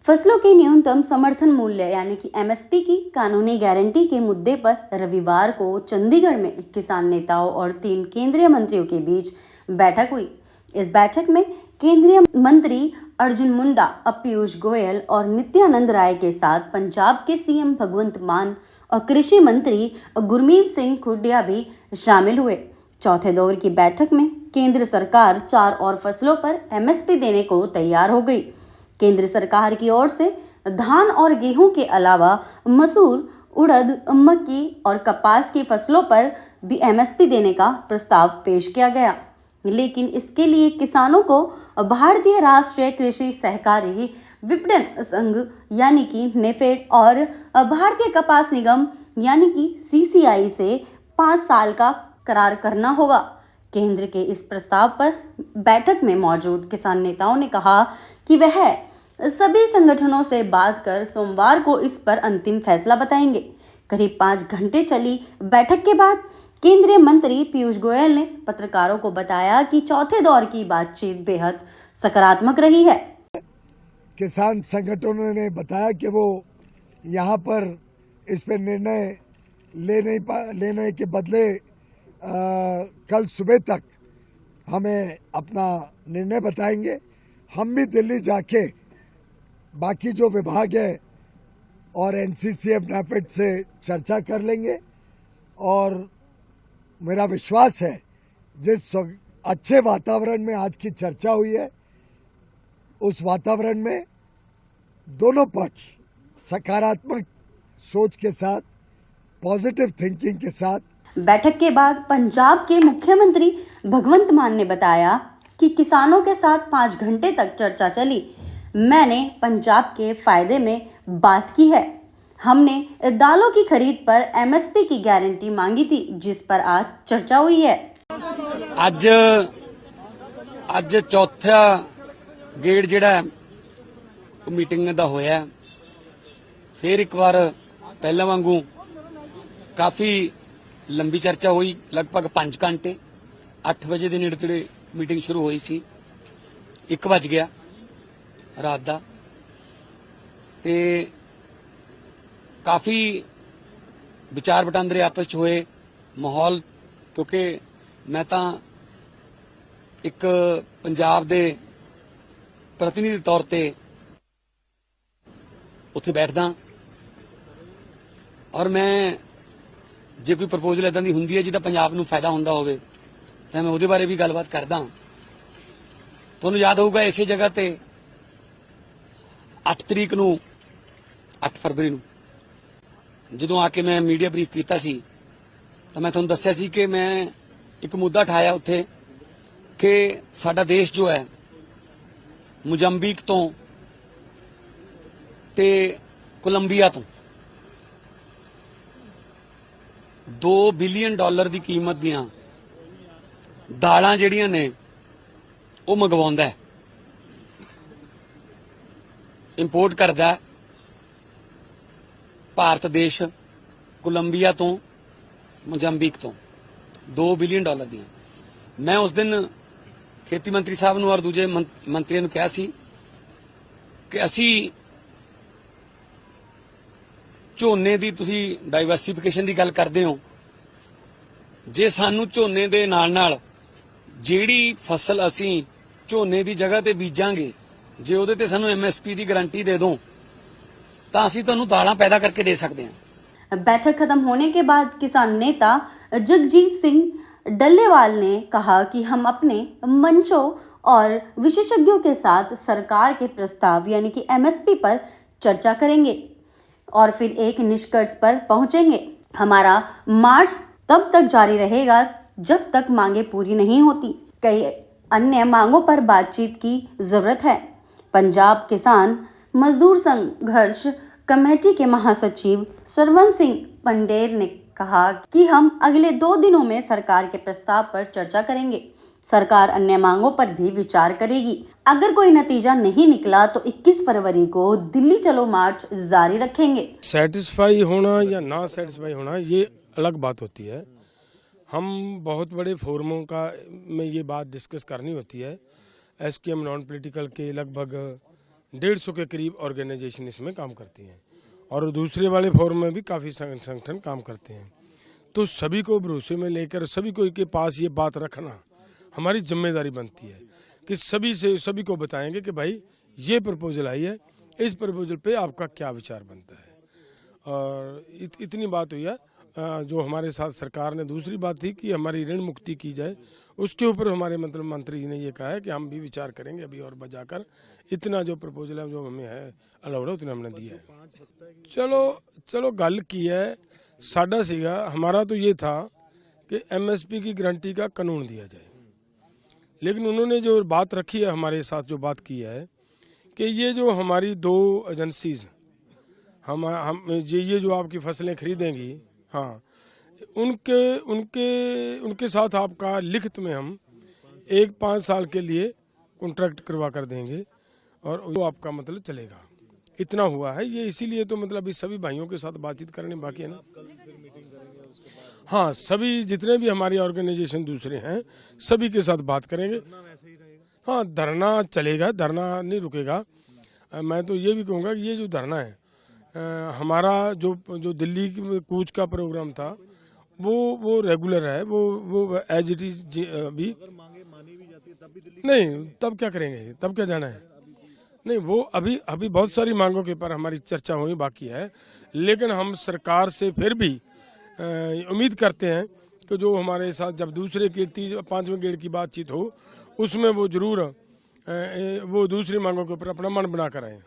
फसलों के न्यूनतम समर्थन मूल्य यानी कि एमएसपी की कानूनी गारंटी के मुद्दे पर रविवार को चंडीगढ़ में किसान नेताओं और 3 केंद्रीय मंत्रियों के बीच बैठक हुई। इस बैठक में केंद्रीय मंत्री अर्जुन मुंडा, पीयूष गोयल और नित्यानंद राय के साथ पंजाब के सीएम भगवंत मान और कृषि मंत्री गुरमीत सिंह खुडिया भी शामिल हुए। चौथे दौर की बैठक में केंद्र सरकार 4 और फसलों पर एमएसपी देने को तैयार हो गई। केंद्र सरकार की ओर से धान और गेहूं के अलावा मसूर, उड़द, मक्की और कपास की फसलों पर भी एमएसपी देने का प्रस्ताव पेश किया गया, लेकिन इसके लिए किसानों को भारतीय राष्ट्रीय कृषि सहकारी विपणन संघ यानी कि नेफेड और भारतीय कपास निगम यानी कि सीसीआई से 5 साल का करार करना होगा। केंद्र के इस प्रस्ताव पर बैठक में मौजूद किसान नेताओं ने कहा कि वह सभी संगठनों से बात कर सोमवार को इस पर अंतिम फैसला बताएंगे। करीब 5 घंटे चली बैठक के बाद केंद्रीय मंत्री पीयूष गोयल ने पत्रकारों को बताया कि चौथे दौर की बातचीत बेहद सकारात्मक रही है। किसान संगठनों ने बताया कि वो यहाँ पर इस पर निर्णय लेने के बदले कल सुबह तक हमें अपना निर्णय बताएंगे। हम भी दिल्ली जाके बाकी जो विभाग है और एनसीसीएफ नेफेड से चर्चा कर लेंगे और मेरा विश्वास है जिस अच्छे वातावरण में आज की चर्चा हुई है उस वातावरण में दोनों पक्ष सकारात्मक सोच के साथ, पॉजिटिव थिंकिंग के साथ। बैठक के बाद पंजाब के मुख्यमंत्री भगवंत मान ने बताया कि किसानों के साथ 5 घंटे तक चर्चा चली। मैंने पंजाब के फायदे में बात की है। हमने दालों की खरीद पर एमएसपी की गारंटी मांगी थी, जिस पर आज चर्चा हुई है। ਅੱਜ ਚੌਥਾ ਗੇੜ ਜਿਹੜਾ ਮੀਟਿੰਗ ਦਾ ਹੋਇਆ, ਫਿਰ ਇੱਕ ਵਾਰ ਪਹਿਲਾਂ ਵਾਂਗੂ ਕਾਫੀ ਲੰਬੀ ਚਰਚਾ ਹੋਈ, ਲਗਭਗ 5 ਘੰਟੇ। 8 ਵਜੇ ਦੇ ਨੇੜੇ ਤੇੜੇ ਮੀਟਿੰਗ ਸ਼ੁਰੂ ਹੋਈ ਸੀ, 1 ਵਜ ਗਿਆ ਰਾਤ ਦਾ, ਤੇ ਕਾਫੀ ਵਿਚਾਰ ਵਟਾਂਦਰੇ ਆਪਸ ਚ ਹੋਏ। ਮਾਹੌਲ ਕਿਉਂਕਿ ਮੈਂ ਤਾਂ ਇੱਕ ਪੰਜਾਬ ਦੇ ਪ੍ਰਤੀਨਿਧੀ ਤੌਰ ਤੇ ਉੱਥੇ ਬੈਠਦਾ ਔਰ ਮੈਂ ਜੇ ਕੋਈ ਪ੍ਰਪੋਜ਼ਲ ਇਦਾਂ ਦੀ ਹੁੰਦੀ ਹੈ ਜਿਹਦਾ ਪੰਜਾਬ ਨੂੰ ਫਾਇਦਾ ਹੁੰਦਾ ਹੋਵੇ ਤਾਂ ਮੈਂ ਉਹਦੇ ਬਾਰੇ ਵੀ ਗੱਲਬਾਤ ਕਰਦਾ। ਤੁਹਾਨੂੰ ਯਾਦ ਹੋਊਗਾ ਇਸੇ ਜਗ੍ਹਾ ਤੇ 8 ਤਰੀਕ ਨੂੰ 8 ਫਰਵਰੀ ਨੂੰ ਜਦੋਂ ਆ ਕੇ ਮੈਂ ਮੀਡੀਆ ਬਰੀਫ ਕੀਤਾ ਸੀ ਤਾਂ ਮੈਂ ਤੁਹਾਨੂੰ ਦੱਸਿਆ ਸੀ ਕਿ ਮੈਂ ਇੱਕ ਮੁੱਦਾ ਉਠਾਇਆ ਉੱਥੇ ਕਿ ਸਾਡਾ ਦੇਸ਼ ਜੋ ਹੈ मोजम्बिक तो ते कोलंबिया तो $2 बिलियन की कीमत दियां दालां जिहड़ियां ने वो मंगवाउंदा है, इंपोर्ट करदा है भारत देश कोलंबिया तो, मोजम्बिक तो $2 बिलियन दियां। मैं उस दिन खेती मंत्री साहब ਨੂੰ और दूजे मंत्रियों ਨੂੰ ਕਿਹਾ ਸੀ ਕਿ ਅਸੀਂ ਝੋਨੇ ਦੀ ਤੁਸੀਂ ਡਾਈਵਰਸਿਫਿਕੇਸ਼ਨ ਦੀ ਗੱਲ ਕਰਦੇ ਹੋ, ਜੇ ਸਾਨੂੰ ਝੋਨੇ ਦੇ ਨਾਲ ਜਿਹੜੀ ਫਸਲ ਅਸੀਂ ਝੋਨੇ ਦੀ ਜਗ੍ਹਾ ਤੇ ਬੀਜਾਂਗੇ ਜੇ ਉਹਦੇ ਤੇ ਸਾਨੂੰ ਐਮਐਸਪੀ ਦੀ ਗਾਰੰਟੀ ਦੇ ਦੋ ਤਾਂ ਅਸੀਂ ਤੁਹਾਨੂੰ ਦਾਲਾਂ ਪੈਦਾ ਕਰਕੇ ਦੇ ਸਕਦੇ ਹਾਂ। बैठक खत्म होने के बाद किसान नेता जगजीत सिंह डल्लेवाल ने कहा कि हम अपने मंचों और विशेषज्ञों के साथ सरकार के प्रस्ताव यानी कि एमएसपी पर चर्चा करेंगे और फिर एक निष्कर्ष पर पहुंचेंगे। हमारा मार्च तब तक जारी रहेगा जब तक मांगे पूरी नहीं होती। कई अन्य मांगों पर बातचीत की जरूरत है। पंजाब किसान मजदूर संघर्ष कमेटी के महासचिव सरवन सिंह पंडेर ने कहा कि हम अगले 2 दिनों में सरकार के प्रस्ताव पर चर्चा करेंगे। सरकार अन्य मांगों पर भी विचार करेगी। अगर कोई नतीजा नहीं निकला तो 21 फरवरी को दिल्ली चलो मार्च जारी रखेंगे। सेटिस्फाई होना या ना सेटिस्फाई होना ये अलग बात होती है। हम बहुत बड़े फोरमों का में ये बात डिस्कस करनी होती है। एसकेएम नॉन पॉलिटिकल के लगभग 150 के करीब ऑर्गेनाइजेशन इसमें काम करती हैं और दूसरे वाले फोरम में भी काफ़ी संगठन काम करते हैं। तो सभी को भरोसे में लेकर सभी को के पास ये बात रखना हमारी जिम्मेदारी बनती है कि सभी को बताएंगे कि भाई ये प्रपोजल आई है, इस प्रपोजल पे आपका क्या विचार बनता है। और इतनी बात हुई है। जो हमारे साथ सरकार ने दूसरी बात थी कि हमारी ऋण मुक्ति की जाए, उसके ऊपर हमारे मतलब मंत्री जी ने ये कहा है कि हम भी विचार करेंगे अभी और बजाकर। इतना जो प्रपोजल है जो हमें है अलाउड है उतना हमने दिया है। चलो गल की है साडा सीगा, हमारा तो ये था कि एमएसपी की गारंटी का कानून दिया जाए, लेकिन उन्होंने जो बात रखी है हमारे साथ जो बात की है कि ये जो हमारी 2 एजेंसीज हम ये जो आपकी फसलें खरीदेंगी, हाँ उनके साथ आपका लिखित में हम 5 साल के लिए कॉन्ट्रैक्ट करवा कर देंगे और वो आपका मतलब चलेगा। इतना हुआ है ये, इसीलिए तो मतलब इस सभी भाइयों के साथ बातचीत करने बाकी है ना। हाँ, सभी जितने भी हमारी ऑर्गेनाइजेशन दूसरे हैं सभी के साथ बात करेंगे। हाँ, धरना चलेगा, धरना नहीं रुकेगा। मैं तो ये भी कहूँगा कि ये जो धरना है हमारा जो दिल्ली कूच का प्रोग्राम था वो रेगुलर है, वो एज इट इज अभी नहीं, तब क्या करेंगे, तब क्या जाना है। नहीं, वो अभी बहुत सारी मांगों के पर हमारी चर्चा होनी बाकी है, लेकिन हम सरकार से फिर भी उम्मीद करते हैं कि जो हमारे साथ जब दूसरे के 5वें गेड़ की बातचीत हो उसमें वो जरूर वो दूसरी मांगों के ऊपर अपना मन बना कर आए।